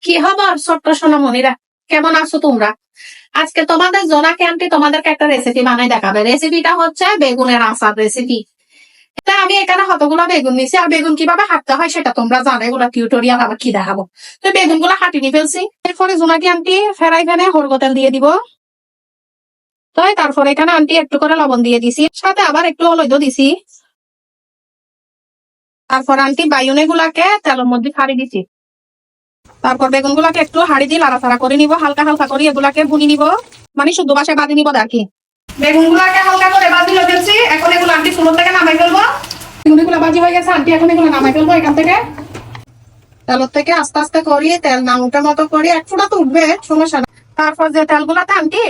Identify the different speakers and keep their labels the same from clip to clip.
Speaker 1: কি খবর ছোট্ট সোনামণিরা, কেমন আছো তোমরা? আজকে তোমাদের জোনাকি আন্টি তোমাদেরকে একটা রেসিপি বানাই দেখাবে। রেসিপিটা হচ্ছে বেগুনের আচার রেসিপি। এটা আমি এখানে কতগুলো বেগুন নিছি, আর বেগুন কিভাবে হাঁটতে হয় সেটা তোমরা জানো, এগুলো টিউটোরিয়াল আবার কি দেখাবো। তো বেগুন গুলো হাঁটিয়ে ফেলছি। এরপরে জোনাকি আন্টি ফেরাই ফেনে হরগো তেল দিয়ে দিব। তো তারপরে এখানে আন্টি একটু করে লবণ দিয়ে দিছি, সাথে আবার একটু হলুদ দিছি। তারপর আন্টি বাইউনে গুলাকে তেলের মধ্যে ছাড়ি দিছি। তারপর বেগুন গুলাকে একটু হাড়ি দিয়ে লাড়াচাড়া করে নিব, হালকা হালকা করে এগুলাকে ভুনি নিব, মানে শুদ্ধ ভাষায় বাজি নিব আর কি। বেগুন গুলাকে হালকা করে বাজি হয়ে গেছে, এখন এগুলো আন্টি চুলো থেকে নামাই ফেলবো। বেগুন গুলা বাজি হয়ে গেছে আন্টি, এখন এগুলো নামাই ফেলবো এখান থেকে। তেলের থেকে আস্তে আস্তে করি, তেল না উঠার মতো করি, এক ফোঁটা তো উঠবে, সমস্যা না। তারপর যে তেলগুলাতে আন্টি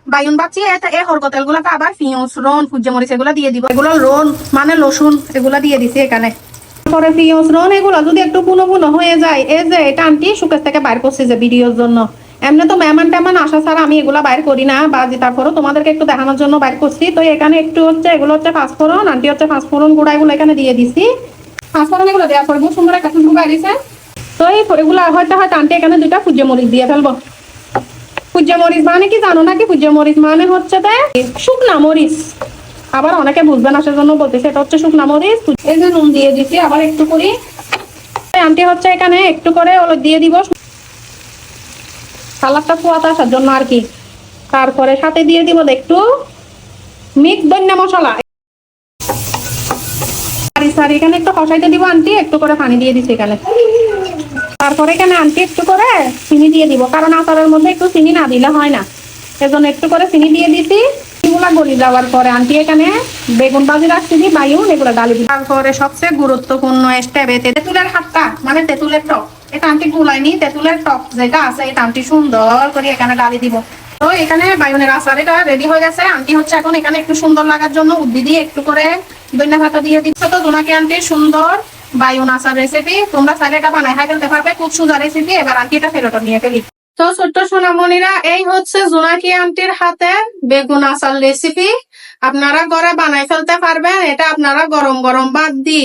Speaker 1: বাইউন বাচ্চি এই হরগো তেলগুলাতে আবার পিঁয়াজ, রন, সূর্যমরিচ এগুলা দিয়ে দিব। এগুলো রন মানে রসুন, এগুলা দিয়ে দিছি এখানে। পরে পিঁয়াজ রন এগুলো যদি একটু পুনো পুনো হয়ে যায়, এই যে এটা আন্টি সুকেশ থেকে বাইর করছি যে ভিডিওর জন্য। এমনি তো মেহমান টেমান আসা ছাড়া আমি এগুলা বাইর করি না বাজি, তারপরে তোমাদেরকে একটু দেখানোর জন্য বাইর করছি। তো এখানে একটু হচ্ছে এগুলো হচ্ছে পাঁচফোড়ন, আন্টি হচ্ছে পাঁচফোড়ন গুঁড়া এগুলো এখানে দিয়ে দিছি। পাঁচফোড়ন এগুলো দেওয়ার পরে খুব সুন্দর একটা খুশবু বাইরেছে। তো এই এগুলো হয়তো হয়তো আন্টি এখানে দুইটা সূর্যমরিচ দিয়ে ফেলবো। সূর্যমরিচ মানে কি জানো নাকি? সূর্যমরিচ মানে হচ্ছে শুকনা মরিচ। আবার অনেকে বুঝবে না সেজন্য বলতেছে এটা হচ্ছে শুকনা মরিচ। এই যে নুন দিয়ে দিচ্ছি আবার একটু করি। আন্টি হচ্ছে এখানে একটু করে হলুদ দিয়ে দিব, কালারটা ফুয়াতে আসার জন্য আর কি। তারপরে সাথে দিয়ে দিব একটু মিক্স ধনিয়া মশলা। এখানে একটু কষাইতে দিব আন্টি, একটু করে পানি দিয়ে দিচ্ছি এখানে। তারপরে এখানে আন্টি একটু করে চিনি দিয়ে দিব, কারণ আচারের মধ্যে একটু চিনি না দিলে হয় না, এজন্য একটু করে চিনি দিয়ে দিছি। এগুলা গলি যাওয়ার পরে আন্টি এখানে বেগুন ভাজি রাখছি বাইউন এগুলো ডালি দিই। তারপরে সবচেয়ে গুরুত্বপূর্ণ স্টেপ তেঁতুলের হাতটা, মানে তেঁতুলের টক। এটা আন্টি গুলাইনি, তেঁতুলের টক যেটা আছে এটা আন্টি সুন্দর করে এখানে ডালি দিব। তো এখানে বাইউনের আচার এটা রেডি হয়ে গেছে। আন্টি হচ্ছে এখন এখানে একটু সুন্দর লাগার জন্য উদ্দি দিয়ে একটু করে ধনিয়া পাতা দিয়ে দিচ্ছে। তো জোনাকি আন্টির সুন্দর বাইউন আচার রেসিপি, তোমরা চাইলে এটা বানাই খাই ফেলতে পারবে, খুব সোজা রেসিপি। এবার আন্টি এটা ফেরত নিয়ে ফেলি। তো ছোট্ট সোনামণিরা, এই হচ্ছে জোনাকি আন্টির হাতে বেগুন আচার রেসিপি। আপনারা ঘরে বানাই ফেলতে পারবেন, এটা আপনারা গরম গরম ভাত দি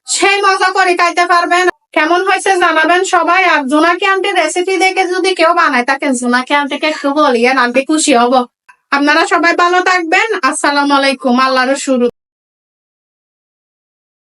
Speaker 1: সেই মজা করে খাইতে পারবেন। কেমন হয়েছে জানাবেন সবাই। আর জোনাকি আন্টির রেসিপি দেখে যদি কেউ বানায় থাকে, জোনাকি আন্টিকে একটু বলিয়েন, আন্টি খুশি হব। আপনারা সবাই ভালো থাকবেন। আসসালামু আলাইকুম। আল্লাহর শুরু।